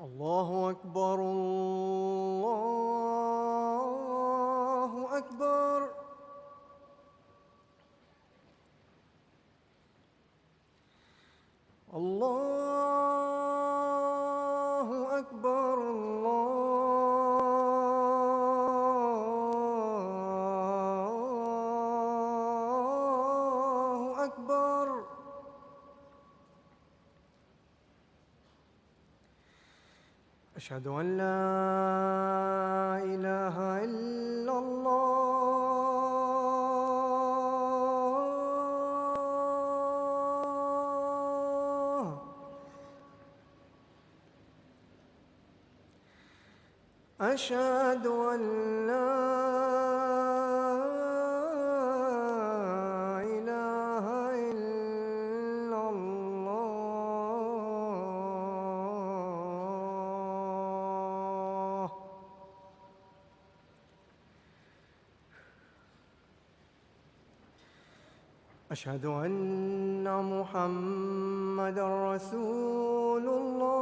الله أكبر الله أكبر. الله أكبر الله أكبر. أشهد أن لا إله إلا الله. أشهد أن لا إله إلا الله. أشهد أن محمدًا رسول الله.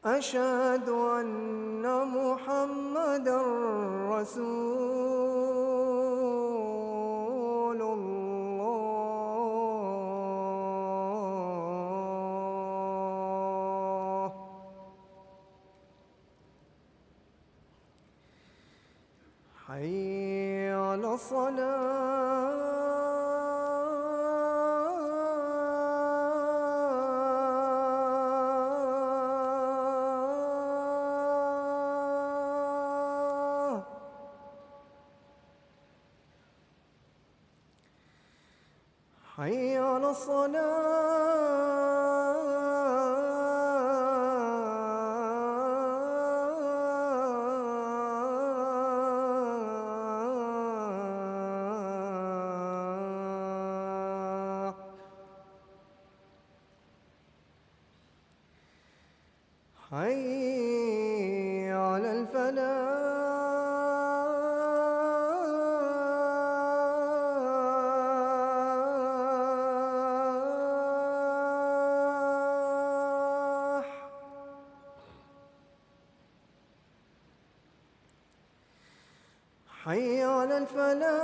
أشهد أن محمدًا رسول الله. حي على الصلاة. حي على الصلاة. حي على الفلاح. حي على الفلاح.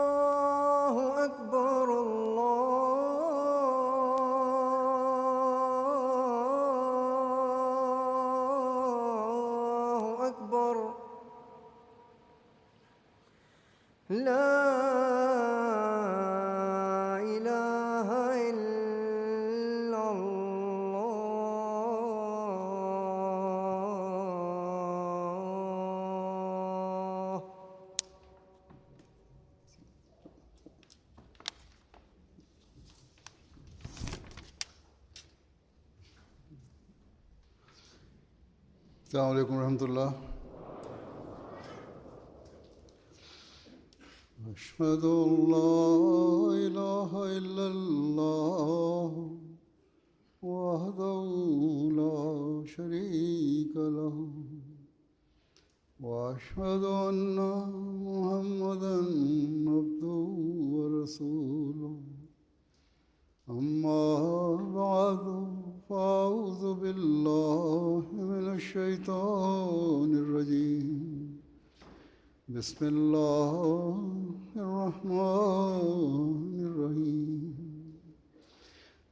الله أكبر الله أكبر. لا إله إلا الله. السلام عليكم ورحمة الله. أشهد أن لا إله إلا الله وحده لا شريك له وأشهد أن محمدًا عبده ورسوله. أما بعد فأعوذ بالله من الشيطان الرجيم. بسم الله الرحمن الرحيم.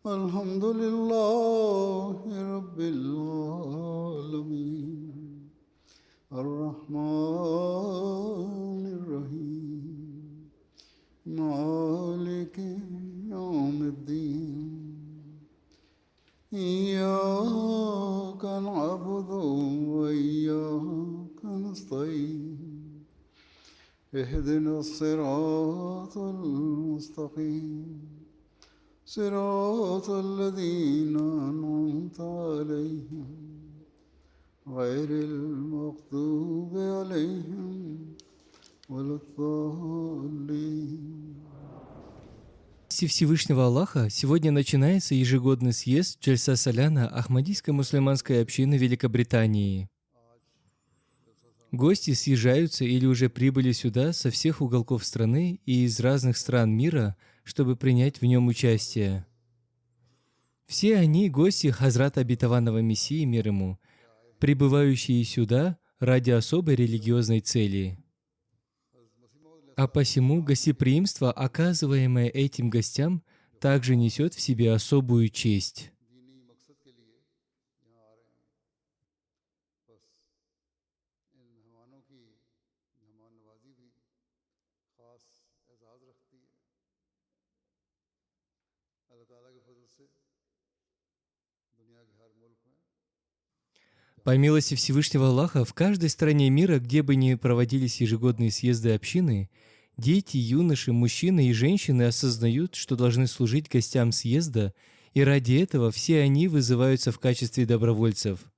الحمد لله رب العالمين الرحمن الرحيم مالك يوم الدين. إياك نعبد وإياك نستعين. اهدنا الصراط المستقيم صراط الذين أنعمت عليهم غير المغضوب عليهم ولا الضالين. Всевышнего Аллаха сегодня начинается ежегодный съезд Джальса Саляна Ахмадийской мусульманской общины Великобритании. Гости съезжаются или уже прибыли сюда со всех уголков страны и из разных стран мира, чтобы принять в нем участие. Все они гости Хазрата Обетованного Мессии, мир ему, прибывающие сюда ради особой религиозной цели. А посему гостеприимство, оказываемое этим гостям, также несет в себе особую честь. По милости Всевышнего Аллаха, в каждой стране мира, где бы ни проводились ежегодные съезды общины, дети, юноши, мужчины и женщины осознают, что должны служить гостям съезда, и ради этого все они вызываются в качестве добровольцев.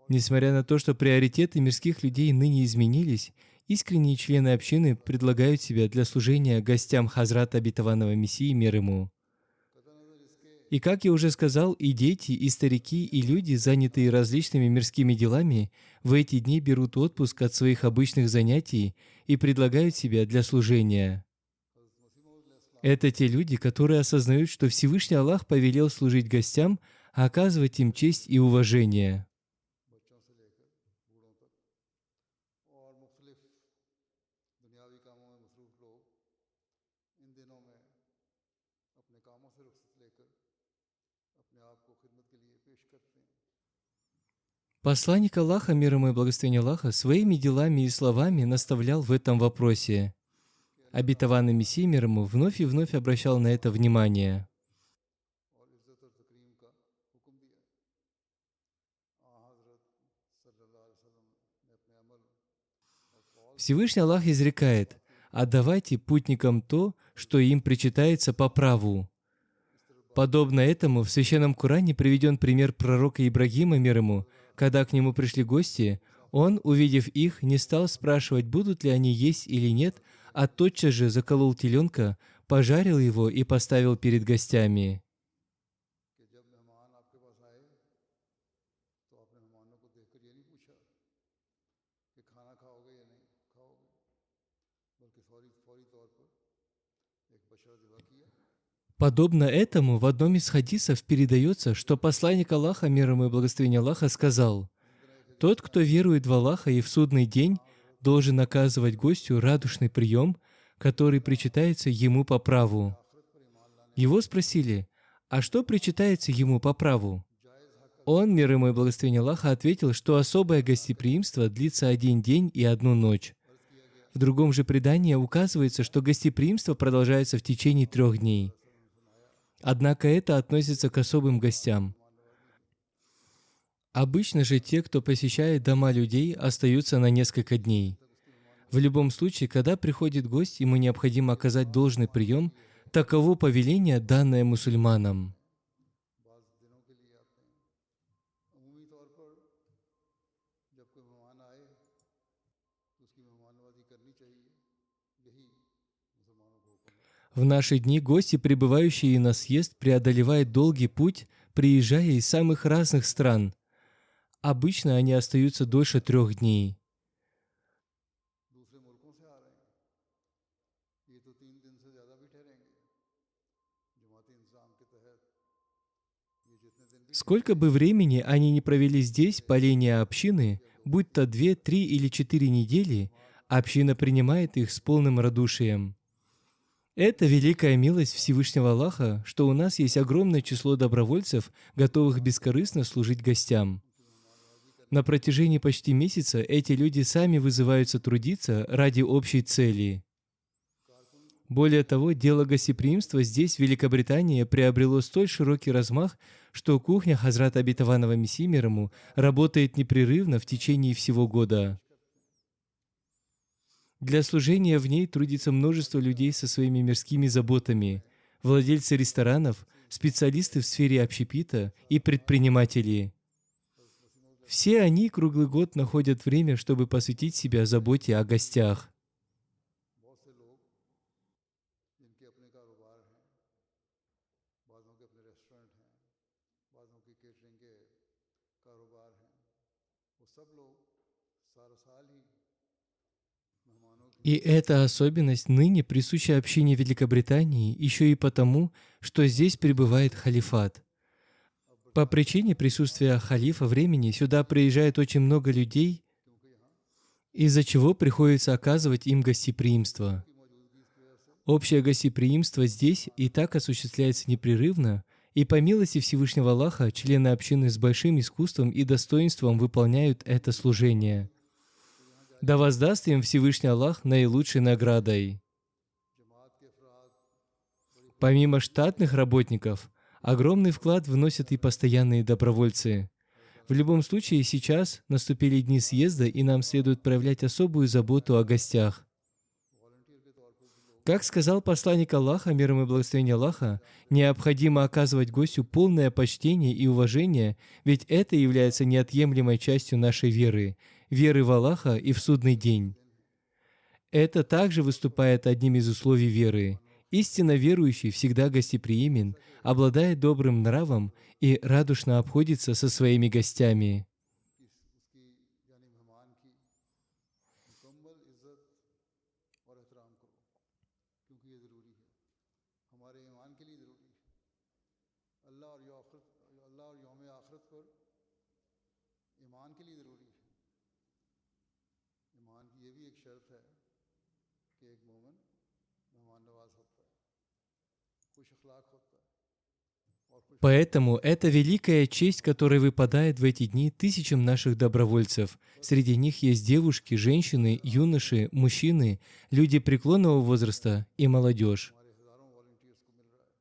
Несмотря на то, что приоритеты мирских людей ныне изменились, искренние члены общины предлагают себя для служения гостям Хазрата Обетованного Мессии, мир ему. И как я уже сказал, и дети, и старики, и люди, занятые различными мирскими делами, в эти дни берут отпуск от своих обычных занятий и предлагают себя для служения. Это те люди, которые осознают, что Всевышний Аллах повелел служить гостям, а оказывать им честь и уважение. Посланник Аллаха, мир ему и благословение Аллаха, своими делами и словами наставлял в этом вопросе. Обетованный Мессия, мир ему, вновь и вновь обращал на это внимание. Всевышний Аллах изрекает: «Отдавайте путникам то, что им причитается по праву». Подобно этому в Священном Коране приведен пример пророка Ибрагима, мир ему. Когда к нему пришли гости, он, увидев их, не стал спрашивать, будут ли они есть или нет, а тотчас же заколол теленка, пожарил его и поставил перед гостями. Подобно этому в одном из хадисов передается, что посланник Аллаха, мир ему и благословение Аллаха, сказал: «Тот, кто верует в Аллаха и в судный день, должен оказывать гостю радушный прием, который причитается ему по праву». Его спросили: «А что причитается ему по праву?» Он, мир ему и благословение Аллаха, ответил, что особое гостеприимство длится 1 день и 1 ночь. В другом же предании указывается, что гостеприимство продолжается в течение 3 дней. Однако это относится к особым гостям. Обычно же те, кто посещает дома людей, остаются на несколько дней. В любом случае, когда приходит гость, ему необходимо оказать должный прием, таково повеление, данное мусульманам. В наши дни гости, прибывающие на съезд, преодолевают долгий путь, приезжая из самых разных стран. Обычно они остаются дольше 3 дней. Сколько бы времени они ни провели здесь, по линии общины, будь то 2, 3 или 4 недели, община принимает их с полным радушием. Это великая милость Всевышнего Аллаха, что у нас есть огромное число добровольцев, готовых бескорыстно служить гостям. На протяжении почти месяца эти люди сами вызываются трудиться ради общей цели. Более того, дело гостеприимства здесь, в Великобритании, приобрело столь широкий размах, что кухня Хазрата Обетованного Мессии, мир ему, работает непрерывно в течение всего года. Для служения в ней трудится множество людей со своими мирскими заботами. владельцы ресторанов, специалисты в сфере общепита и предприниматели. Все они круглый год находят время, чтобы посвятить себя заботе о гостях. बहुत से लोग जिनके अपने कारोबार हैं, बाज़ों के अपने रेस्टोरेंट हैं, बाज़ों की केटरिंग के कारोबार हैं, वो सब लोग सारा साल ही मेहमानों की И эта особенность ныне присуща общине Великобритании еще и потому, что здесь пребывает халифат. По причине присутствия халифа времени сюда приезжает очень много людей, из-за чего приходится оказывать им гостеприимство. Общее гостеприимство здесь и так осуществляется непрерывно, и по милости Всевышнего Аллаха члены общины с большим искусством и достоинством выполняют это служение. Да воздаст им Всевышний Аллах наилучшей наградой. Помимо штатных работников, огромный вклад вносят и постоянные добровольцы. В любом случае, сейчас наступили дни съезда, и нам следует проявлять особую заботу о гостях. Как сказал посланник Аллаха, мир ему и благословение Аллаха, необходимо оказывать гостю полное почтение и уважение, ведь это является неотъемлемой частью нашей веры в Аллаха и в судный день. Это также выступает одним из условий веры. Истинно верующий всегда гостеприимен, обладает добрым нравом и радушно обходится со своими гостями. उसकी यानी मेहमान की मुकम्मल इज्जत और एहतराम करो, क्योंकि ये ज़रूरी है, हमारे ईमान के लिए ज़रूरी है। अल्लाह और यौम आखिरत पर ईमान के लिए ज़रूरी है। ईमान की ये भी एक शर्त है कि एक मोमिन मेहमान नवाज होता है, खुश अखलाक होता है और खुश Поэтому это великая честь, которая выпадает в эти дни тысячам наших добровольцев. Среди них есть девушки, женщины, юноши, мужчины, люди преклонного возраста и молодежь. हमारे हज़ारों वॉलंटियर्स को मिल रहा है,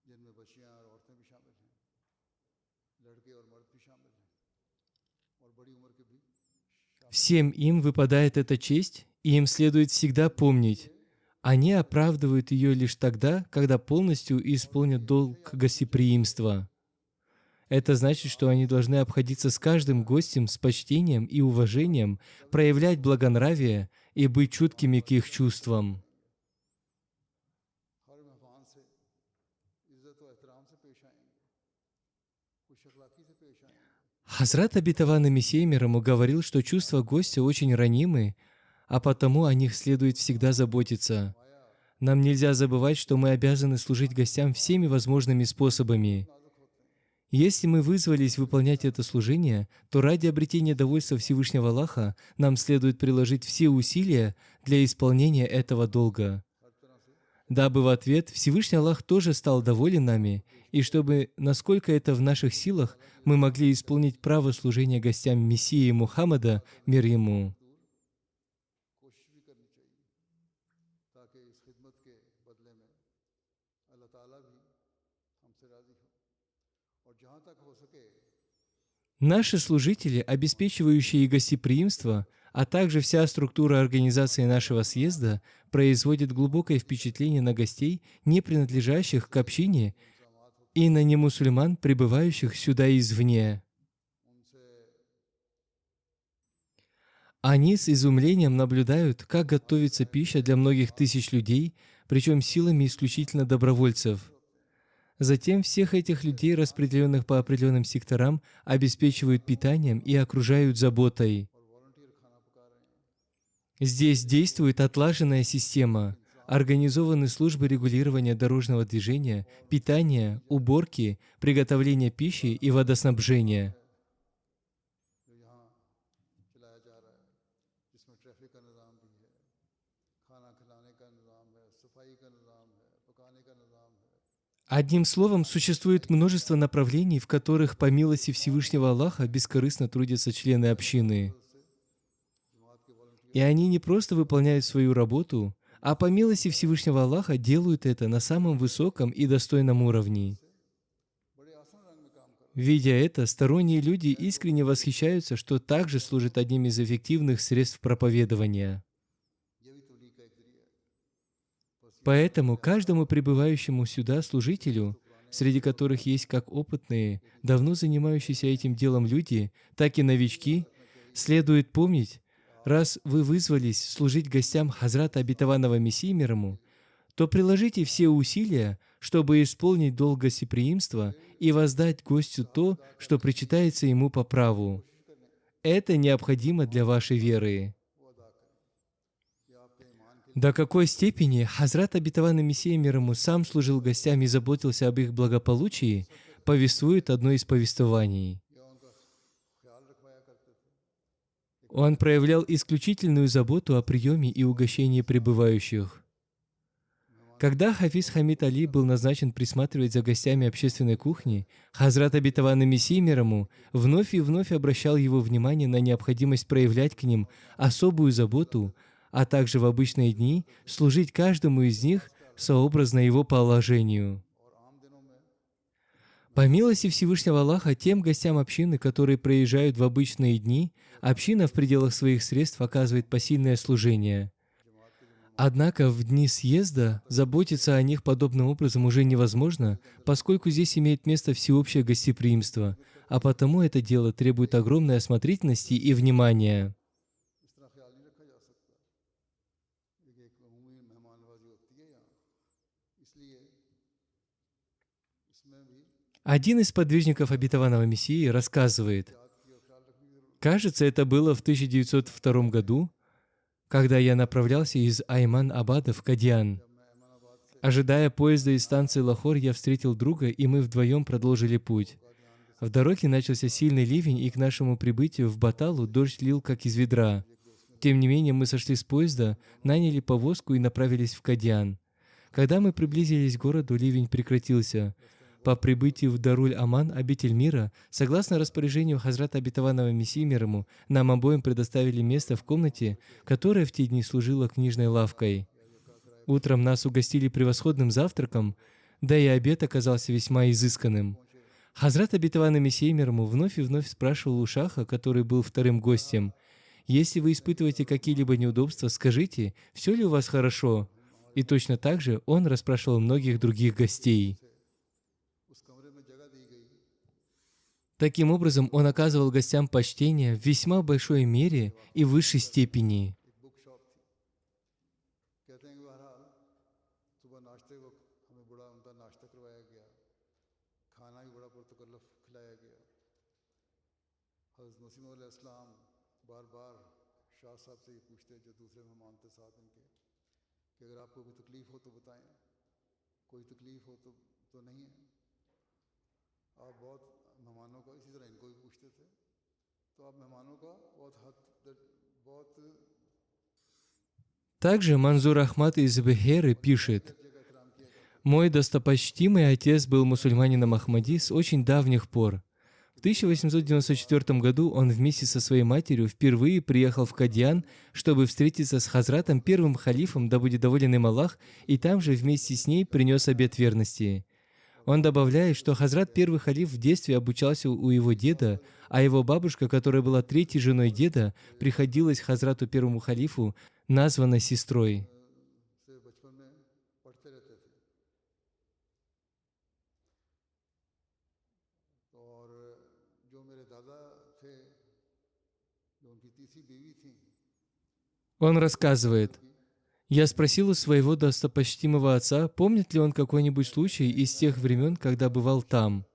जिनमें बच्चियां और औरतें भी शामिल हैं, लड़के और मर्द भी शामिल हैं और बड़ी उम्र के भी शामिल Всем им выпадает эта честь, и им следует всегда помнить, они оправдывают ее лишь тогда, когда полностью исполнят долг гостеприимства. Это значит, что они должны обходиться с каждым гостем с почтением и уважением, проявлять благонравие и быть чуткими к их чувствам. हर मेहमान से इज्जत और एहतराम से पेश आएंगे, खुश अखलाकी से पेश आएंगे। Хазрат обетованный Мессией мир ему говорил, что чувства гостя очень ранимы, а потому о них следует всегда заботиться. Нам нельзя забывать, что мы обязаны служить гостям всеми возможными способами. Если мы вызвались выполнять это служение, то ради обретения довольства Всевышнего Аллаха нам следует приложить все усилия для исполнения этого долга, дабы в ответ Всевышний Аллах тоже стал доволен нами, и чтобы, насколько это в наших силах, мы могли исполнить право служения гостям Мессии Мухаммада, мир ему. कोशिश भी करनी चाहिए ताकि इस खिदमत के बदले में अल्लाह ताला भी हमसे राज़ी हो और जहाँ तक हो सके Наши служители, обеспечивающие гостеприимство, а также вся структура организации нашего съезда производит глубокое впечатление на гостей, не принадлежащих к общине, и на немусульман, прибывающих сюда извне. Они с изумлением наблюдают, как готовится пища для многих тысяч людей, причем силами исключительно добровольцев. Затем всех этих людей, распределенных по определенным секторам, обеспечивают питанием и окружают заботой. Здесь действует отлаженная система. Организованы службы регулирования дорожного движения, питания, уборки, приготовления пищи и водоснабжения. जो यहाँ चलाया जा रहा है, जिसमें ट्रैफिक का निज़ाम भी है, खाना खिलाने का निज़ाम है, सफाई का निज़ाम है, पकाने का निज़ाम है। Одним словом, существует множество направлений, в которых, по милости Всевышнего Аллаха, бескорыстно трудятся члены общины. И они не просто выполняют свою работу, а по милости Всевышнего Аллаха делают это на самом высоком и достойном уровне. Видя это, сторонние люди искренне восхищаются, что также служит одним из эффективных средств проповедования. ये भी तबलीग का एक ज़रिया है। बस Поэтому каждому прибывающему сюда служителю, среди которых есть как опытные, давно занимающиеся этим делом люди, так и новички, следует помнить, раз вы вызвались служить гостям Хазрата Обетованного Мессии мир ему, то приложите все усилия, чтобы исполнить долг гостеприимства и воздать гостю то, что причитается ему по праву. Это необходимо для вашей веры. До какой степени Хазрат Обетованный Мессия мир ему сам служил гостям и заботился об их благополучии, повествует одно из повествований. Он проявлял исключительную заботу о приеме и угощении прибывающих. Когда Хафиз Хамид Али был назначен присматривать за гостями общественной кухни, Хазрат Обетованный Мессия мир ему вновь и вновь обращал его внимание на необходимость проявлять к ним особую заботу, а также в обычные дни служить каждому из них сообразно его положению. По милости Всевышнего Аллаха, тем гостям общины, которые приезжают в обычные дни, община в пределах своих средств оказывает посильное служение. Однако в дни съезда заботиться о них подобным образом уже невозможно, поскольку здесь имеет место всеобщее гостеприимство, а потому это дело требует огромной осмотрительности и внимания. Один из подвижников Обетованного Мессии рассказывает: «Кажется, это было в 1902 году, когда я направлялся из Айман-Абада в Кадьян. Ожидая поезда из станции Лахор, я встретил друга, и мы вдвоем продолжили путь. В дороге начался сильный ливень, и к нашему прибытию в Баталу дождь лил как из ведра. Тем не менее, мы сошли с поезда, наняли повозку и направились в Кадьян. Когда мы приблизились к городу, ливень прекратился. По прибытии в Даруль-Аман, обитель мира, согласно распоряжению Хазрата Обетованного Мессии мир ему, нам обоим предоставили место в комнате, которая в те дни служила книжной лавкой. Утром нас угостили превосходным завтраком, да и обед оказался весьма изысканным. Хазрат Обетованный Мессия мир ему вновь и вновь спрашивал у шаха, который был вторым гостем: «Если вы испытываете какие-либо неудобства, скажите, все ли у вас хорошо?» И точно так же он расспрашивал многих других гостей. Таким образом, он оказывал гостям почтение в весьма большой мере и высшей степени. Также Манзур Ахмад из Бехеры пишет: «Мой достопочтимый отец был мусульманином Ахмади с очень давних пор. В 1894 году он вместе со своей матерью впервые приехал в Кадьян, чтобы встретиться с Хазратом, первым халифом, да будет доволен им Аллах, и там же вместе с ней принес обет верности. Он добавляет, что Хазрат первый халиф в детстве обучался у его деда, а его бабушка, которая была третьей женой деда, приходилась Хазрату первому халифу, названной сестрой. Он рассказывает: «Я спросил у своего достопочтимого отца, помнит ли он какой-нибудь случай из тех времен, когда бывал там.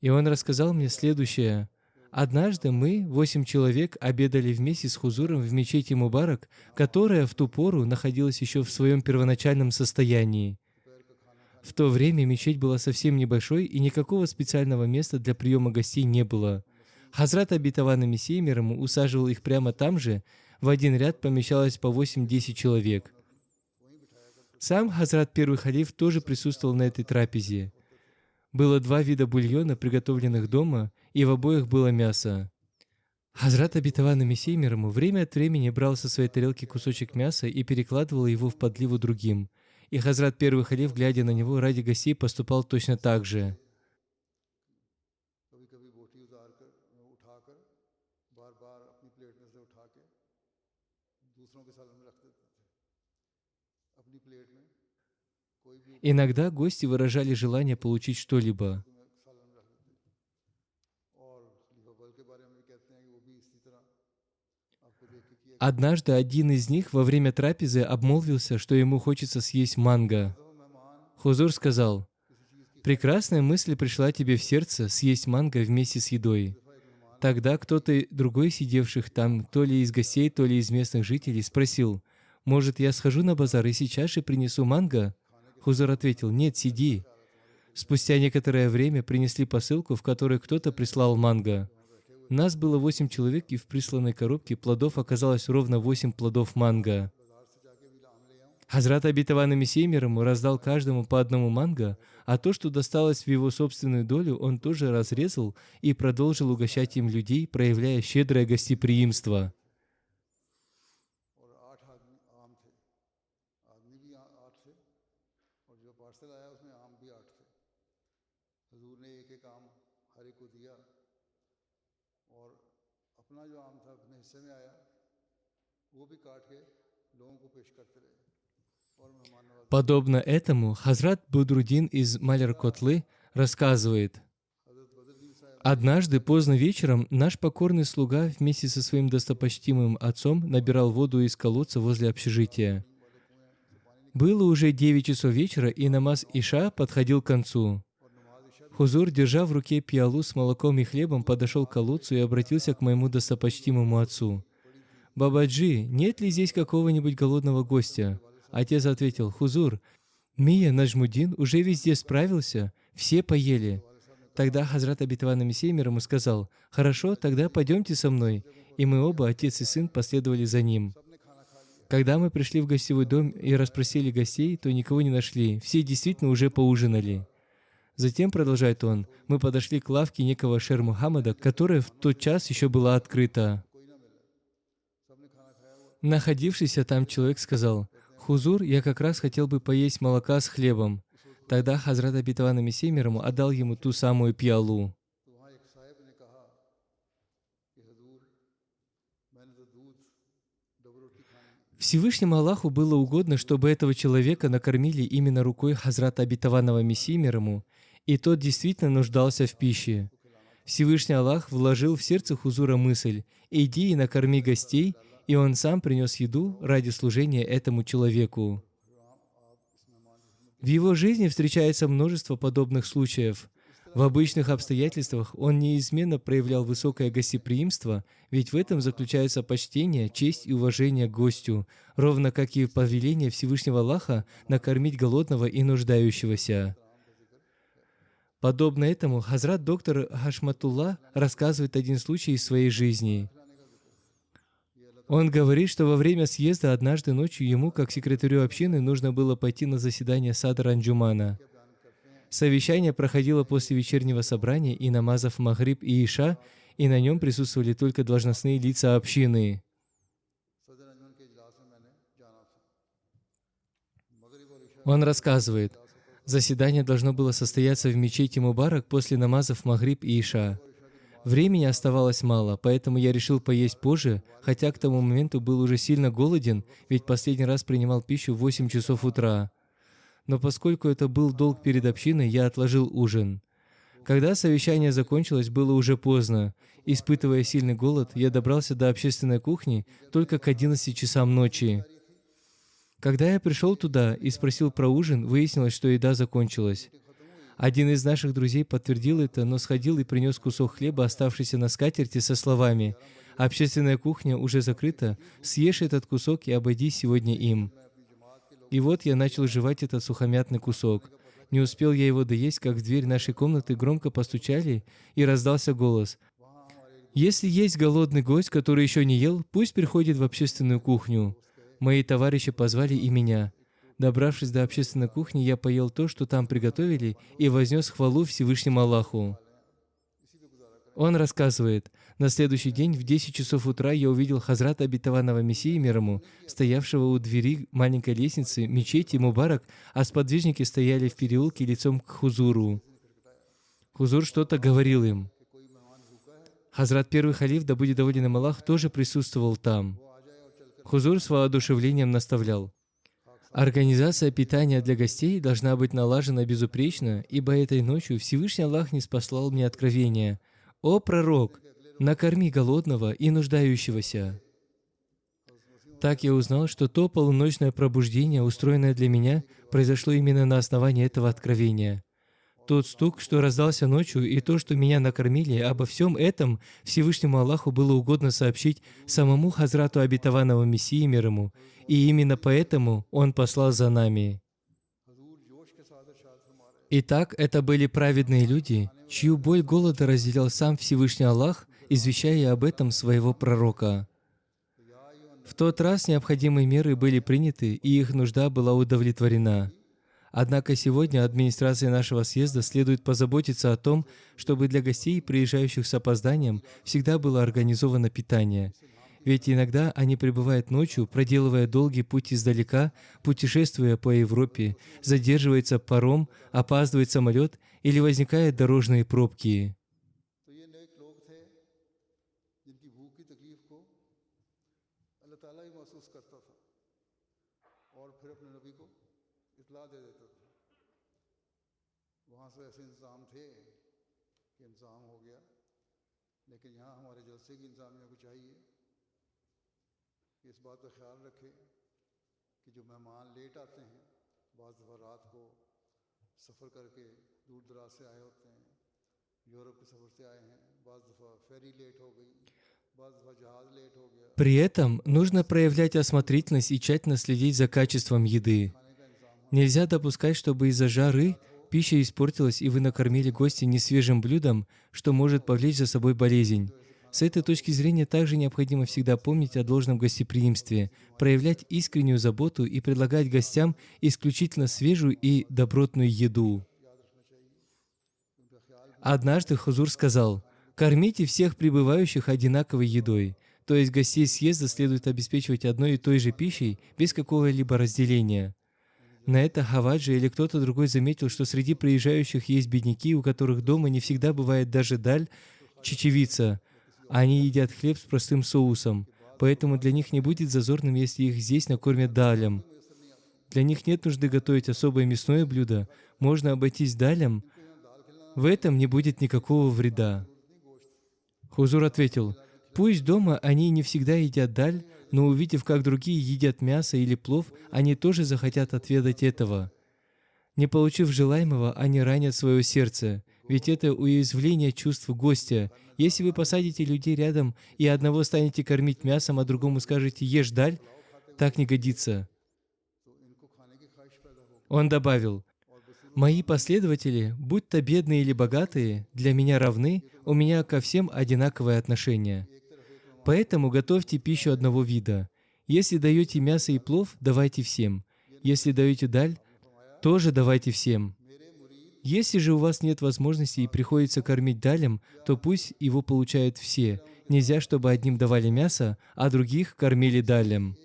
И он рассказал мне следующее. Однажды мы, 8 человек, обедали вместе с Хузуром в мечети Мубарак, которая в ту пору находилась еще в своем первоначальном состоянии. В то время мечеть была совсем небольшой, и никакого специального места для приема гостей не было. Хазрат Обетованный Мессия мир ему усаживал их прямо там же, в один ряд помещалось по 8-10 человек. Сам Хазрат первый халиф тоже присутствовал на этой трапезе. Было 2 вида бульона, приготовленных дома, и в обоих было мясо. Хазрат Обетованный Мессия мир ему время от времени брал со своей тарелки кусочек мяса и перекладывал его в подливу другим. И Хазрат первый халиф, глядя на него, ради гостей поступал точно так же. Иногда гости выражали желание получить что-либо. Однажды один из них во время трапезы обмолвился, что ему хочется съесть манго. Хузур сказал: «Прекрасная мысль пришла тебе в сердце съесть манго вместе с едой». Тогда кто-то другой сидевших там, то ли из гостей, то ли из местных жителей, спросил: «Может, я схожу на базар и сейчас же принесу манго?» Хузур ответил: «Нет, сиди». Спустя некоторое время принесли посылку, в которой кто-то прислал манго. Нас было 8 человек, и в присланной коробке плодов оказалось ровно 8 плодов манго. Хазрат обетованный Мессией мир ему раздал каждому по одному манго, а то, что досталось в его собственную долю, он тоже разрезал и продолжил угощать им людей, проявляя щедрое гостеприимство. Подобно этому, Хазрат Будрудин из Малер-Котлы рассказывает: «Однажды поздно вечером наш покорный слуга вместе со своим достопочтимым отцом набирал воду из колодца возле общежития. Было уже 9 часов вечера, и намаз Иша подходил к концу. Хузур, держа в руке пиалу с молоком и хлебом, подошел к колодцу и обратился к моему достопочтимому отцу: «Бабаджи, нет ли здесь какого-нибудь голодного гостя?» Отец ответил: «Хузур, Мия Наджмудин уже везде справился, все поели». Тогда Хазрат обетованный Мессией мир ему сказал: «Хорошо, тогда пойдемте со мной». И мы оба, отец и сын, последовали за ним. Когда мы пришли в гостевой дом и расспросили гостей, то никого не нашли, все действительно уже поужинали. Затем, продолжает он, мы подошли к лавке некого Шер Мухаммада, которая в тот час еще была открыта. Находившийся там человек сказал: «Хузур, я как раз хотел бы поесть молока с хлебом». Тогда Хазрат обетованный Мессией мир ему отдал ему ту самую пиалу. Всевышнему Аллаху было угодно, чтобы этого человека накормили именно рукой Хазрата обетованного Мессии мир ему, и тот действительно нуждался в пище. Всевышний Аллах вложил в сердце Хузура мысль: «Иди и накорми гостей», и он сам принес еду ради служения этому человеку. В его жизни встречается множество подобных случаев. В обычных обстоятельствах он неизменно проявлял высокое гостеприимство, ведь в этом заключается почтение, честь и уважение к гостю, ровно как и повеление Всевышнего Аллаха накормить голодного и нуждающегося. Подобно этому Хазрат доктор Хашматулла рассказывает один случай из своей жизни. Он говорит, что во время съезда однажды ночью ему, как секретарю общины, нужно было пойти на заседание Садр Анджумана. Совещание проходило после вечернего собрания и намазов Магриб и Иша, и на нем присутствовали только должностные лица общины. Он рассказывает, заседание должно было состояться в мечети Мубарак после намазов Магриб и Иша. Времени оставалось мало, поэтому я решил поесть позже, хотя к тому моменту был уже сильно голоден, ведь последний раз принимал пищу в 8 часов утра. Но поскольку это был долг перед общиной, я отложил ужин. Когда совещание закончилось, было уже поздно. Испытывая сильный голод, я добрался до общественной кухни только к 11 часам ночи. Когда я пришел туда и спросил про ужин, выяснилось, что еда закончилась. Один из наших друзей подтвердил это, но сходил и принес кусок хлеба, оставшийся на скатерти, со словами: «Общественная кухня уже закрыта, съешь этот кусок и обойдись сегодня им». И вот я начал жевать этот сухомятный кусок. Не успел я его доесть, как в дверь нашей комнаты громко постучали, и раздался голос: «Если есть голодный гость, который еще не ел, пусть приходит в общественную кухню». Мои товарищи позвали и меня. Добравшись до общественной кухни, я поел то, что там приготовили, и вознес хвалу Всевышнему Аллаху. Он рассказывает, на следующий день в 10 часов утра я увидел Хазрата обетованного Мессии мир ему, стоявшего у двери маленькой лестницы мечети Мубарак, а сподвижники стояли в переулке лицом к Хузуру. Хузур что-то говорил им. Хазрат первый халиф, да будет доволен им Аллах, тоже присутствовал там. Хузур с воодушевлением наставлял: Организация питания для гостей должна быть налажена безупречно, ибо этой ночью Всевышний Аллах ниспослал мне откровение. «О пророк, накорми голодного и нуждающегося». Так я узнал, что то полуночное пробуждение, устроенное для меня, произошло именно на основании этого откровения. Тот стук, что раздался ночью, и то, что меня накормили, обо всем этом Всевышнему Аллаху было угодно сообщить самому Хазрату обетованного Мессии мир ему, и именно поэтому Он послал за нами. Итак, это были праведные люди, чью боль голода разделял сам Всевышний Аллах, извещая об этом своего пророка. В тот раз необходимые меры были приняты, и их нужда была удовлетворена. Однако сегодня администрации нашего съезда следует позаботиться о том, чтобы для гостей, приезжающих с опозданием, всегда было организовано питание. Ведь иногда они прибывают ночью, проделывая долгий путь издалека, путешествуя по Европе, задерживается паром, опаздывает самолет или возникают дорожные пробки. तो ये नेक लोग थे जिनकी भूख की तकलीफ को अल्लाह ताला ही महसूस करता था और फिर अपने नबी को इतला दे देता था। वहाँ से ऐसे इंतज़ाम थे कि इंतज़ाम हो गया, लेकिन यहाँ हमारे जलसे की इंतज़ामिया को चाहिए कि इस बात का ख्याल रखे कि जो मेहमान लेट आते हैं, बाज़ दफ़ा रात को सफ़र करके दूर दराज से आए होते हैं, यूरोप के सफ़र से आए हैं, बाज़ दफ़ा फेरी लेट हो गई, बाज़ दफ़ा जहाज़ लेट हो गया। При этом нужно проявлять осмотрительность и тщательно следить за качеством еды. Нельзя допускать, чтобы из-за жары пища испортилась и вы накормили гостя несвежим блюдом, что может повлечь за собой болезнь. С этой точки зрения также необходимо всегда помнить о должном гостеприимстве, проявлять искреннюю заботу и предлагать гостям исключительно свежую и добротную еду. Однажды Хузур сказал: «Кормите всех прибывающих одинаковой едой». То есть гостей съезда следует обеспечивать одной и той же пищей без какого-либо разделения. На это Хаваджи или кто-то другой заметил, что среди приезжающих есть бедняки, у которых дома не всегда бывает даже даль, чечевица, а они едят хлеб с простым соусом, поэтому для них не будет зазорным, если их здесь накормят далем. Для них нет нужды готовить особое мясное блюдо, можно обойтись далем, в этом не будет никакого вреда. Хузур ответил: «Пусть дома они не всегда едят даль, но увидев, как другие едят мясо или плов, они тоже захотят отведать этого. Не получив желаемого, они ранят свое сердце, ведь это уязвление чувств гостя. Если вы посадите людей рядом и одного станете кормить мясом, а другому скажете «ешь даль», так не годится». Он добавил: «Мои последователи, будь то бедные или богатые, для меня равны, у меня ко всем одинаковое отношение. Поэтому готовьте пищу одного вида. Если даете мясо и плов, давайте всем. Если даете даль, тоже давайте всем. Если же у вас нет возможности и приходится кормить далем, то пусть его получают все. Нельзя, чтобы одним давали мясо, а других кормили далем».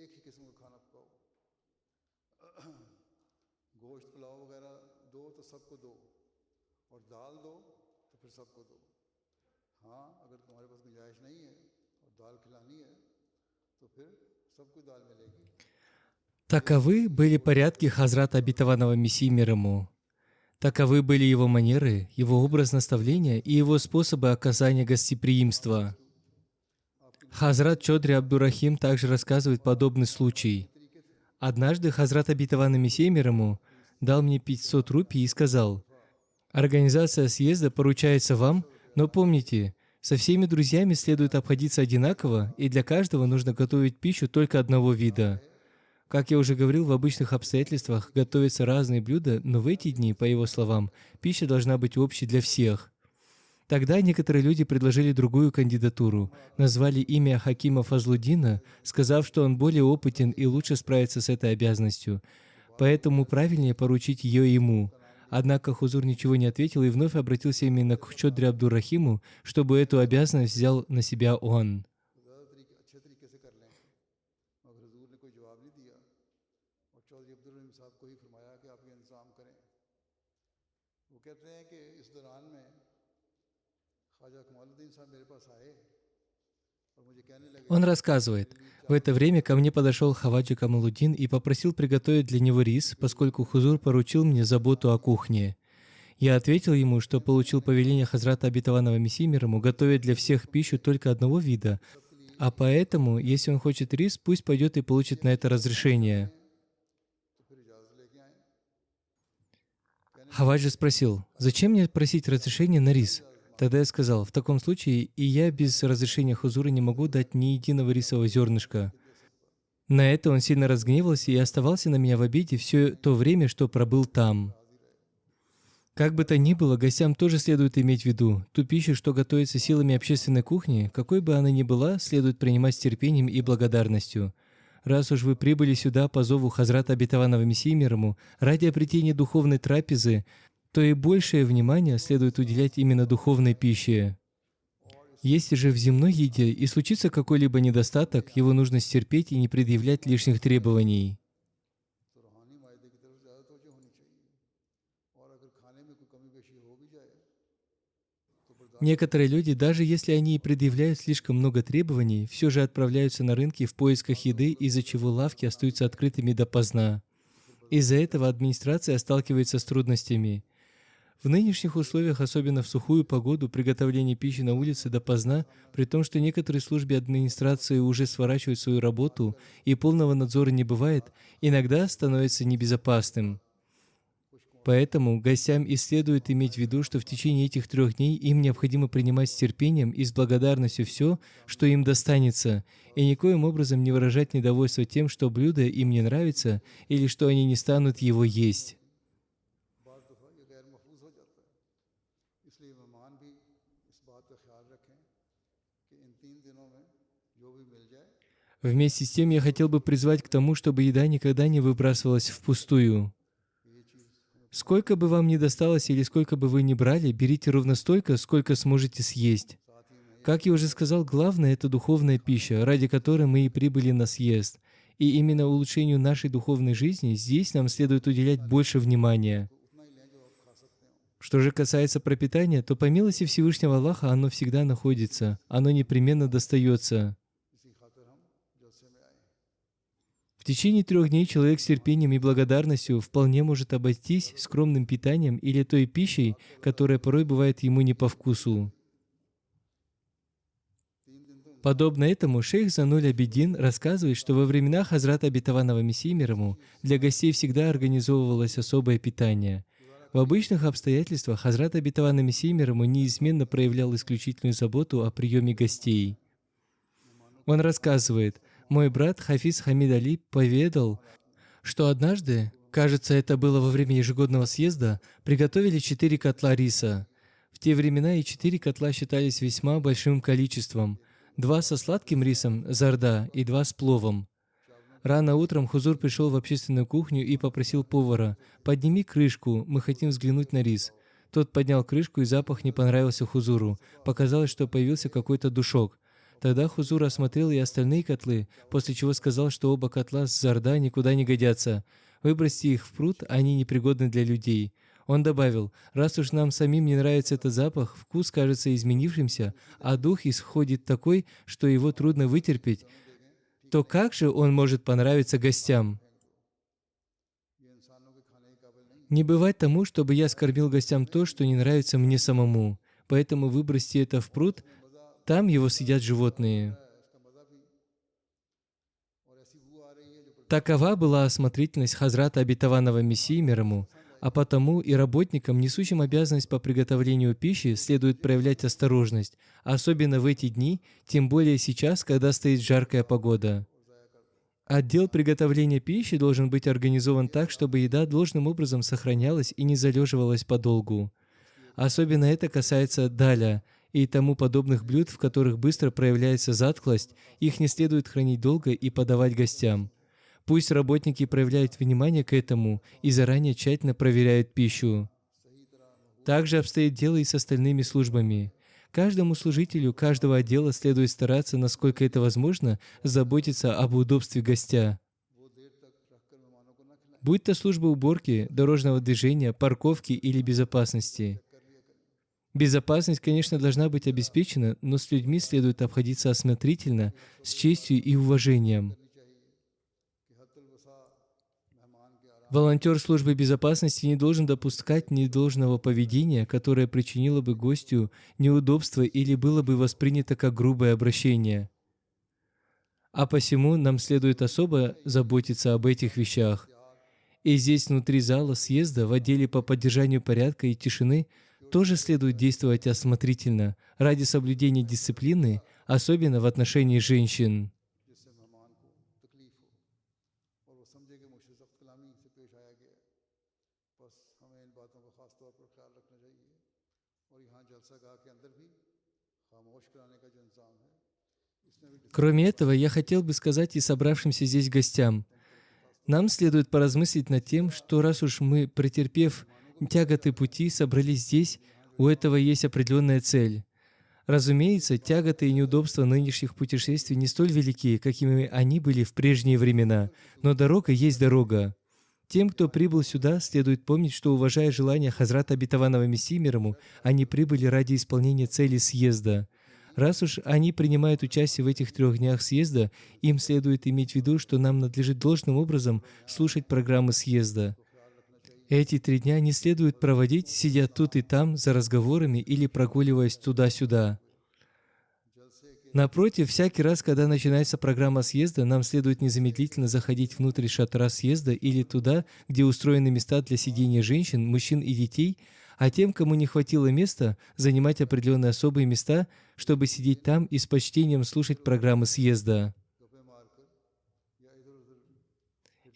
गोश्त पुलाव वगैरह दो तो सबको दो और दाल दो तो फिर सबको दो। हाँ, अगर तुम्हारे पास गुंजाइश नहीं है और दाल खिलानी है तो फिर सबको दाल मिलेगी। Таковы были порядки Хазрата обетованного Мессии мир ему. Таковы были его манеры, его образ наставления и его способы оказания гостеприимства. Хазрат Чодри Абдурахим также рассказывает подобный случай. Однажды Хазрат обетованный Мессия мир ему дал мне 500 рупий и сказал: «Организация съезда поручается вам, но помните, со всеми друзьями следует обходиться одинаково, и для каждого нужно готовить пищу только одного вида». Как я уже говорил, в обычных обстоятельствах готовятся разные блюда, но в эти дни, по его словам, пища должна быть общей для всех. Тогда некоторые люди предложили другую кандидатуру, назвали имя Хакима Фазлуддина, сказав, что он более опытен и лучше справится с этой обязанностью, поэтому правильнее поручить ее ему. Однако Хузур ничего не ответил и вновь обратился именно к Чодри Абдурахиму, чтобы эту обязанность взял на себя он. अच्छे तरीके से कर लें, मगर हुजूर ने कोई जवाब नहीं दिया और चौधरी अब्दुल रहीम साहब को ही फरमाया कि आप ये इंतज़ाम करें। वो कहते हैं कि इस दौरान में ख्वाजा कमालुद्दीन साहब मेरे पास आए Он рассказывает, в это время ко мне подошел Хаваджи Камалуддин и попросил приготовить для него рис, поскольку Хузур поручил мне заботу о кухне. Я ответил ему, что получил повеление Хазрата Обетованного Мессии мир ему готовить для всех пищу только одного вида, а поэтому, если он хочет рис, пусть пойдет и получит на это разрешение. Хаваджи спросил, зачем мне просить разрешения на рис? Тогда я сказал, в таком случае и я без разрешения Хузура не могу дать ни единого рисового зернышка. На это он сильно разгневался и оставался на меня в обиде все то время, что пробыл там. Как бы то ни было, гостям тоже следует иметь в виду, ту пищу, что готовится силами общественной кухни, какой бы она ни была, следует принимать с терпением и благодарностью. Раз уж вы прибыли сюда по зову Хазрата Обетованного Мессии мир ему ради обретения духовной трапезы, то и большее внимание следует уделять именно духовной пище. Если же в земной еде и случится какой-либо недостаток, его нужно стерпеть и не предъявлять лишних требований. Некоторые люди, даже если они и предъявляют слишком много требований, все же отправляются на рынки в поисках еды, из-за чего лавки остаются открытыми допоздна. Из-за этого администрация сталкивается с трудностями. В нынешних условиях, особенно в сухую погоду, приготовление пищи на улице допоздна, при том, что некоторые службы администрации уже сворачивают свою работу и полного надзора не бывает, иногда становится небезопасным. Поэтому гостям и следует иметь в виду, что в течение этих 3 дней им необходимо принимать с терпением и с благодарностью все, что им достанется, и никоим образом не выражать недовольство тем, что блюдо им не нравится или что они не станут его есть. Вместе с тем я хотел бы призвать к тому, чтобы еда никогда не выбрасывалась впустую. Сколько бы вам ни досталось или сколько бы вы ни брали, берите ровно столько, сколько сможете съесть. Как я уже сказал, главное — это духовная пища, ради которой мы и прибыли на съезд. И именно улучшению нашей духовной жизни здесь нам следует уделять больше внимания. Что же касается пропитания, то по милости Всевышнего Аллаха оно всегда находится, оно непременно достается. В течение 3 дней человек с терпением и благодарностью вполне может обойтись скромным питанием или той пищей, которая порой бывает ему не по вкусу. Подобно этому шейх Зануль Абидин рассказывает, что во времена Хазрата Обетованного Мессии мир ему для гостей всегда организовывалось особое питание. В обычных обстоятельствах Хазрат Обетованный Мессия мир ему неизменно проявлял исключительную заботу о приеме гостей. Он рассказывает, мой брат Хафиз Хамид Али поведал, что однажды, кажется, это было во время ежегодного съезда, приготовили 4 котла риса. В те времена и 4 котла считались весьма большим количеством. 2 со сладким рисом, зарда, и 2 с пловом. Рано утром Хузур пришел в общественную кухню и попросил повара: «Подними крышку, мы хотим взглянуть на рис». Тот поднял крышку, и запах не понравился Хузуру. Показалось, что появился какой-то душок. Тогда Хузур осмотрел и остальные котлы, после чего сказал, что оба котла с зарда никуда не годятся. Выбросьте их в пруд, они непригодны для людей. Он добавил, раз уж нам самим не нравится этот запах, вкус кажется изменившимся, а дух исходит такой, что его трудно вытерпеть, то как же он может понравиться гостям? Не бывать тому, чтобы я скормил гостям то, что не нравится мне самому. Поэтому выбросьте это в пруд, там его съедят животные. Такова была осмотрительность Хазрата Обетованного Мессии мир ему, а потому и работникам, несущим обязанность по приготовлению пищи, следует проявлять осторожность, особенно в эти дни, тем более сейчас, когда стоит жаркая погода. Отдел приготовления пищи должен быть организован так, чтобы еда должным образом сохранялась и не залеживалась подолгу. Особенно это касается даля и тому подобных блюд, в которых быстро проявляется затхлость, их не следует хранить долго и подавать гостям. Пусть работники проявляют внимание к этому и заранее тщательно проверяют пищу. Также обстоит дело и с остальными службами. Каждому служителю каждого отдела следует стараться, насколько это возможно, заботиться об удобстве гостя. Будь то служба уборки, дорожного движения, парковки или безопасности. Безопасность, конечно, должна быть обеспечена, но с людьми следует обходиться осмотрительно, с честью и уважением. Волонтер службы безопасности не должен допускать недолжного поведения, которое причинило бы гостю неудобство или было бы воспринято как грубое обращение. А посему нам следует особо заботиться об этих вещах. И здесь, внутри зала съезда, в отделе по поддержанию порядка и тишины, тоже следует действовать осмотрительно, ради соблюдения дисциплины, особенно в отношении женщин. जिससे मेहमान को तकलीफ हो और वो समझे कि मुझसे सख्त कलामी से पेश आया गया है। बस हमें इन बातों का ख़ास तौर पर ख्याल रखना चाहिए और यहाँ जलसा गाह के अंदर भी खामोश कराने का जो इंतज़ाम है इसमें भी Кроме этого, я хотел бы сказать и собравшимся здесь гостям, нам следует поразмыслить над тем, что раз уж мы, претерпев тяготы пути, собрались здесь, у этого есть определенная цель. Разумеется, тяготы и неудобства нынешних путешествий не столь велики, какими они были в прежние времена, но дорога есть дорога. Тем, кто прибыл сюда, следует помнить, что, уважая желания Хазрата Обетованного Мессии мир ему, они прибыли ради исполнения цели съезда. Раз уж они принимают участие в этих 3 днях съезда, им следует иметь в виду, что нам надлежит должным образом слушать программы съезда. Эти 3 дня не следует проводить, сидя тут и там за разговорами или прогуливаясь туда-сюда. Напротив, всякий раз, когда начинается программа съезда, нам следует незамедлительно заходить внутрь шатра съезда или туда, где устроены места для сидения женщин, мужчин и детей, а тем, кому не хватило места, занимать определенные особые места, чтобы сидеть там и с почтением слушать программы съезда.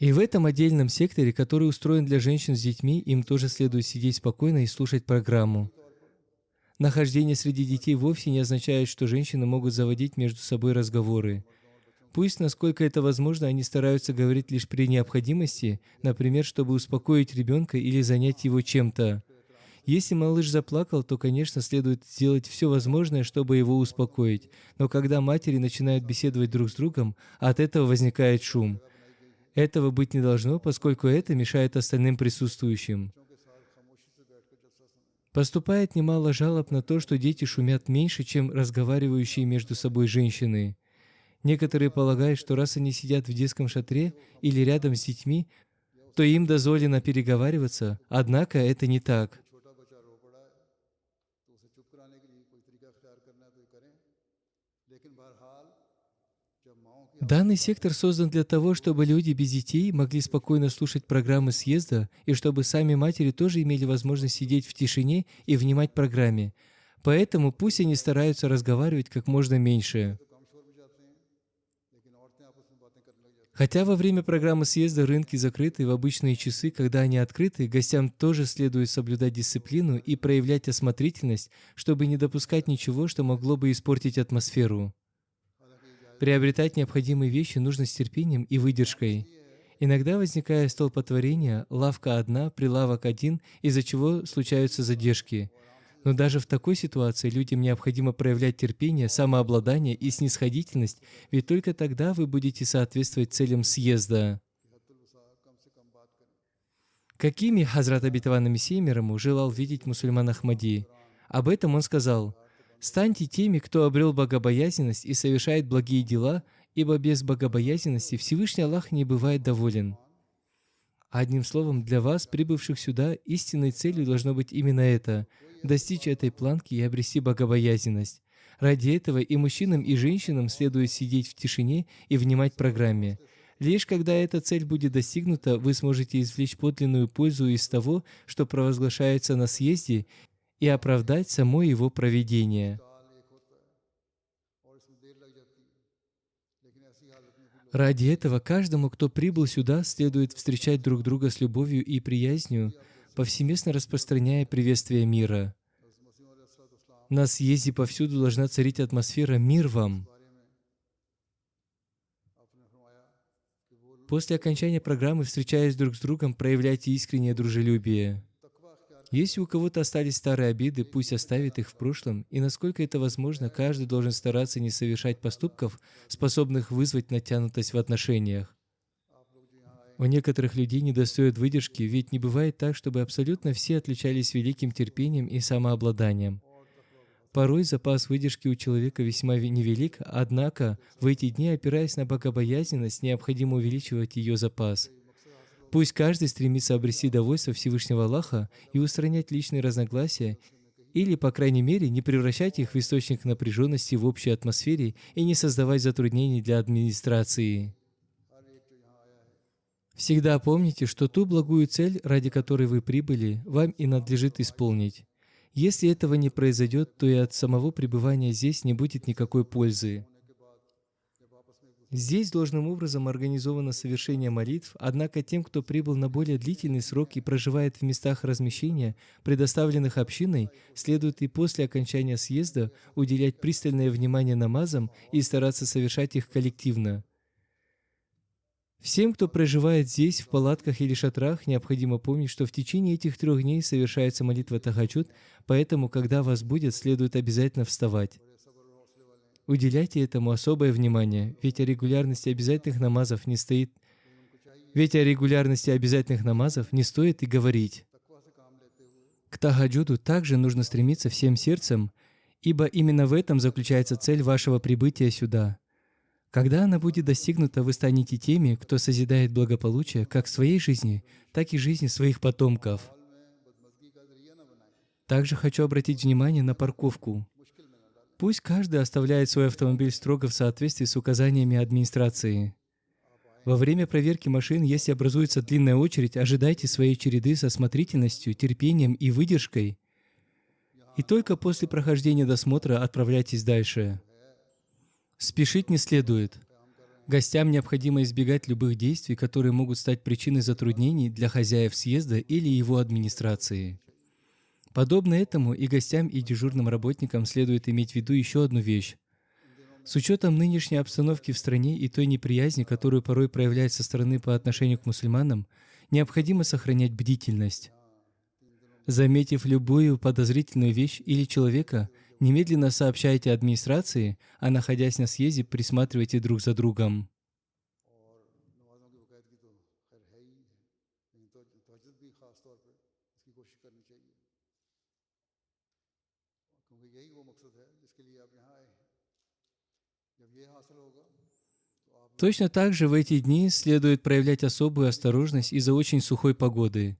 И в этом отдельном секторе, который устроен для женщин с детьми, им тоже следует сидеть спокойно и слушать программу. Нахождение среди детей вовсе не означает, что женщины могут заводить между собой разговоры. Пусть, насколько это возможно, они стараются говорить лишь при необходимости, например, чтобы успокоить ребенка или занять его чем-то. Если малыш заплакал, то, конечно, следует сделать все возможное, чтобы его успокоить. Но когда матери начинают беседовать друг с другом, от этого возникает шум. Этого быть не должно, поскольку это мешает остальным присутствующим. Поступает немало жалоб на то, что дети шумят меньше, чем разговаривающие между собой женщины. Некоторые полагают, что раз они сидят в детском шатре или рядом с детьми, то им дозволено переговариваться, однако это не так. Данный сектор создан для того, чтобы люди без детей могли спокойно слушать программы съезда и чтобы сами матери тоже имели возможность сидеть в тишине и внимать программе. Поэтому пусть они стараются разговаривать как можно меньше. Хотя во время программы съезда рынки закрыты в обычные часы, когда они открыты, гостям тоже следует соблюдать дисциплину и проявлять осмотрительность, чтобы не допускать ничего, что могло бы испортить атмосферу. Приобретать необходимые вещи нужно с терпением и выдержкой. Иногда возникает столпотворение, лавка одна, прилавок один, из-за чего случаются задержки. Но даже в такой ситуации людям необходимо проявлять терпение, самообладание и снисходительность, ведь только тогда вы будете соответствовать целям съезда. Какими Хазрат Обетованный Мессия мир ему желал видеть мусульман Ахмади? Об этом он сказал: «Станьте теми, кто обрел богобоязненность и совершает благие дела, ибо без богобоязненности Всевышний Аллах не бывает доволен». Одним словом, для вас, прибывших сюда, истинной целью должно быть именно это – достичь этой планки и обрести богобоязненность. Ради этого и мужчинам, и женщинам следует сидеть в тишине и внимать программе. Лишь когда эта цель будет достигнута, вы сможете извлечь подлинную пользу из того, что провозглашается на съезде, и оправдать само его проведение. Ради этого каждому, кто прибыл сюда, следует встречать друг друга с любовью и приязнью, повсеместно распространяя приветствие мира. На съезде повсюду должна царить атмосфера «Мир вам». После окончания программы, встречаясь друг с другом, проявляйте искреннее дружелюбие. Если у кого-то остались старые обиды, пусть оставит их в прошлом, и насколько это возможно, каждый должен стараться не совершать поступков, способных вызвать натянутость в отношениях. У некоторых людей недостает выдержки, ведь не бывает так, чтобы абсолютно все отличались великим терпением и самообладанием. Порой запас выдержки у человека весьма невелик, однако в эти дни, опираясь на богобоязненность, необходимо увеличивать ее запас. Пусть каждый стремится обрести довольство Всевышнего Аллаха и устранять личные разногласия, или, по крайней мере, не превращать их в источник напряженности в общей атмосфере и не создавать затруднений для администрации. Всегда помните, что ту благую цель, ради которой вы прибыли, вам и надлежит исполнить. Если этого не произойдет, то и от самого пребывания здесь не будет никакой пользы. Здесь должным образом организовано совершение молитв, однако тем, кто прибыл на более длительный срок и проживает в местах размещения, предоставленных общиной, следует и после окончания съезда уделять пристальное внимание намазам и стараться совершать их коллективно. Всем, кто проживает здесь, в палатках или шатрах, необходимо помнить, что в течение этих 3 дней совершается молитва тахаджуд, поэтому, когда вас будет, следует обязательно вставать. Уделяйте этому особое внимание, ведь о регулярности обязательных намазов не стоит и говорить. К тахаджуду также нужно стремиться всем сердцем, ибо именно в этом заключается цель вашего прибытия сюда. Когда она будет достигнута, вы станете теми, кто созидает благополучие как в своей жизни, так и в жизни своих потомков. Также хочу обратить внимание на парковку. Пусть каждый оставляет свой автомобиль строго в соответствии с указаниями администрации. Во время проверки машин, если образуется длинная очередь, ожидайте своей череды со осмотрительностью, терпением и выдержкой. И только после прохождения досмотра отправляйтесь дальше. Спешить не следует. Гостям необходимо избегать любых действий, которые могут стать причиной затруднений для хозяев съезда или его администрации. Подобно этому и гостям, и дежурным работникам следует иметь в виду еще одну вещь. С учетом нынешней обстановки в стране и той неприязни, которую порой проявляют со стороны по отношению к мусульманам, необходимо сохранять бдительность. Заметив любую подозрительную вещь или человека, немедленно сообщайте администрации, а находясь на съезде, присматривайте друг за другом. Точно так же в эти дни следует проявлять особую осторожность из-за очень сухой погоды.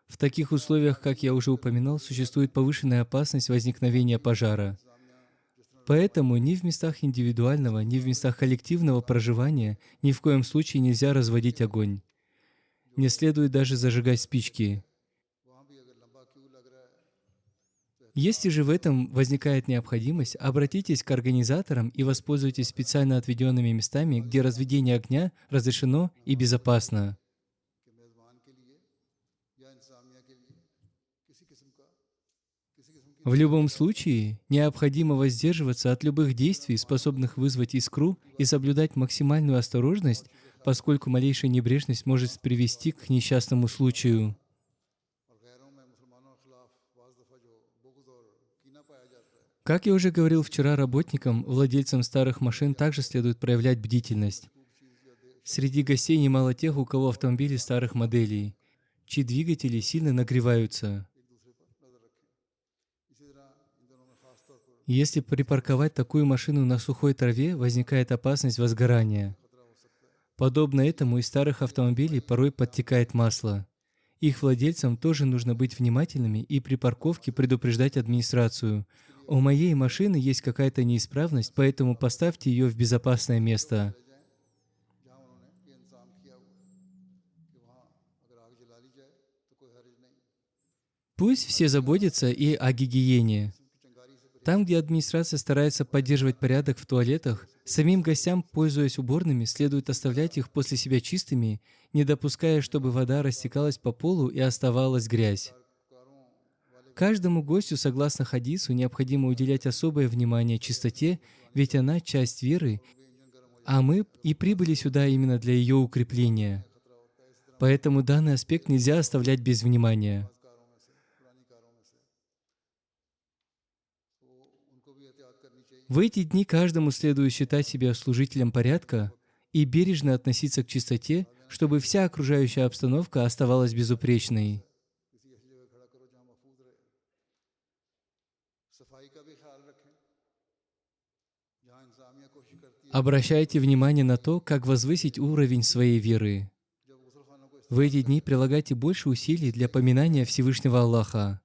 В таких условиях, как я уже упоминал, существует повышенная опасность возникновения пожара. Поэтому ни в местах индивидуального, ни в местах коллективного проживания ни в коем случае нельзя разводить огонь. Не следует даже зажигать спички. Если же в этом возникает необходимость, обратитесь к организаторам и воспользуйтесь специально отведенными местами, где разведение огня разрешено и безопасно. В любом случае, необходимо воздерживаться от любых действий, способных вызвать искру, и соблюдать максимальную осторожность, поскольку малейшая небрежность может привести к несчастному случаю. Как я уже говорил вчера работникам, владельцам старых машин также следует проявлять бдительность. Среди гостей немало тех, у кого автомобили старых моделей, чьи двигатели сильно нагреваются. Если припарковать такую машину на сухой траве, возникает опасность возгорания. Подобно этому из старых автомобилей порой подтекает масло. Их владельцам тоже нужно быть внимательными и при парковке предупреждать администрацию. У моей машины есть какая-то неисправность, поэтому поставьте ее в безопасное место. Пусть все заботятся и о гигиене. Там, где администрация старается поддерживать порядок в туалетах, самим гостям, пользуясь уборными, следует оставлять их после себя чистыми, не допуская, чтобы вода растекалась по полу и оставалась грязь. Каждому гостю, согласно хадису, необходимо уделять особое внимание чистоте, ведь она часть веры, а мы и прибыли сюда именно для ее укрепления. Поэтому данный аспект нельзя оставлять без внимания. В эти дни каждому следует считать себя служителем порядка и бережно относиться к чистоте, чтобы вся окружающая обстановка оставалась безупречной. Обращайте внимание на то, как возвысить уровень своей веры. В эти дни прилагайте больше усилий для поминания Всевышнего Аллаха.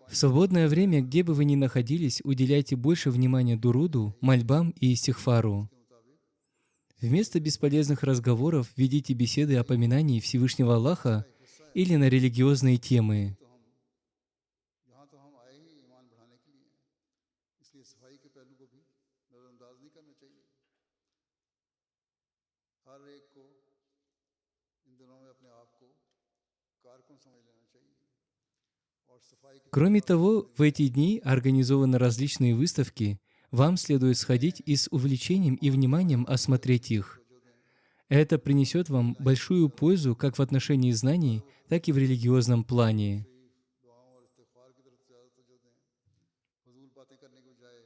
В свободное время, где бы вы ни находились, уделяйте больше внимания дуруду, мольбам и истихфару. Вместо бесполезных разговоров ведите беседы о поминании Всевышнего Аллаха или на религиозные темы. यहाँ तो हम आए ही ईमान बढ़ाने के लिए, इसलिए सफाई के पहलू को भी नज़रअंदाज नहीं करना चाहिए। हर एक को इन दिनों में अपने आप को कारकुन समझ लेना चाहिए और सफाई की Кроме того, в эти дни организованы различные выставки. Вам следует сходить и с увлечением и вниманием осмотреть их. Это принесет вам большую пользу как в отношении знаний, так и в религиозном плане. दुआओं और इस्तिग़फ़ार की तरफ ज़्यादा तवज्जो दें, फजूल बातें करने के बजाय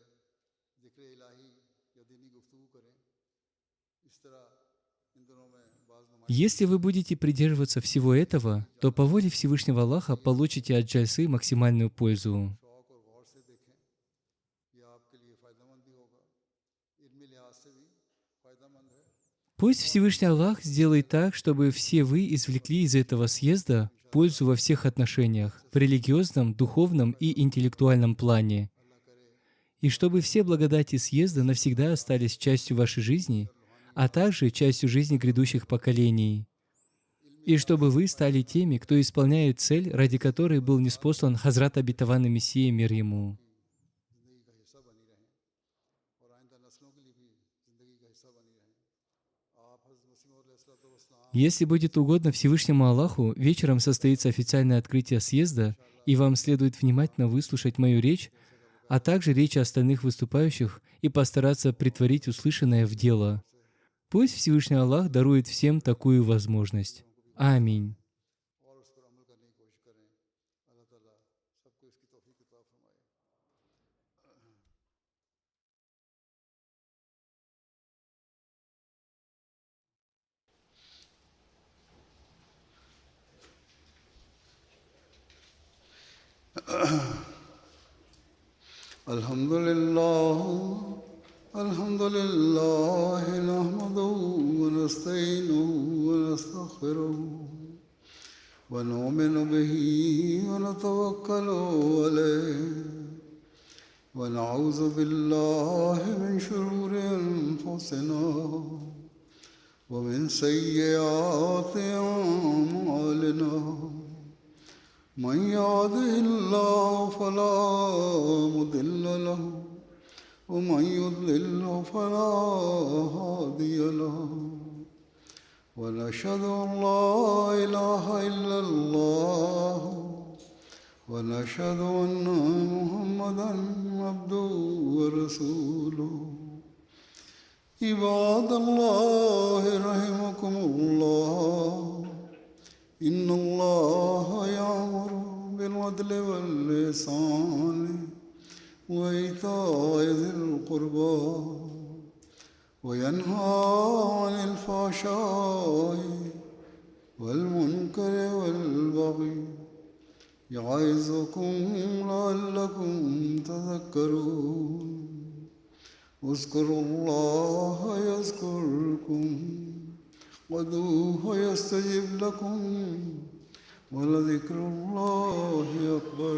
ज़िक्र इलाही या दीनी गुफ्तगू करें। इस तरह इन दिनों में बाज़ नमाज़ Если вы будете придерживаться всего этого, то по воле Всевышнего Аллаха получите от джальсы максимальную пользу. शौक़ और गौर से देखें, यह आपके लिए फ़ायदेमंद भी होगा, इल्मी लिहाज से भी फ़ायदेमंद है। Пусть Всевышний Аллах сделает так, чтобы все вы извлекли из этого съезда пользу во всех отношениях, в религиозном, духовном и интеллектуальном плане, и чтобы все благодати съезда навсегда остались частью вашей жизни, а также частью жизни грядущих поколений, и чтобы вы стали теми, кто исполняет цель, ради которой был ниспослан Хазрат Обетованный Мессия, мир ему. ज़िंदगी का हिस्सा बनी रहें और आइंदा नस्लों के लिए भी ज़िंदगी का हिस्सा बनी रहें। आप हज़रत मसीह मौऊद अलैहिस्सलाम Если будет угодно Всевышнему Аллаху, вечером состоится официальное открытие съезда, и вам следует внимательно выслушать мою речь, а также речи остальных выступающих и постараться претворить услышанное в дело. Пусть Всевышний Аллах дарует всем такую возможность. Аминь. और उस पर अमल करने की कोशिश करें। अल्लाह ताला सबको इसकी तौफीक अता फरमाए। الحمد لله نحمده ونستعينه ونستغفره ونؤمن به ونتوكل عليه ونعوذ بالله من شرور أنفسنا ومن سيئات أعمالنا من يهده الله فلا مضل له ومن يضلل فلا هادي له ونشهد أن لا إله إلا الله ونشهد أن محمدا عبده ورسوله عباد الله رحمكم الله إن الله يأمر بالعدل والإحسان وإيتاء ذي القربى وينهى عن الفحشاء والمنكر والبغي يعظكم لعلكم تذكرون اذكروا الله يذكركم وادعوه يستجب لكم ولذكر الله أكبر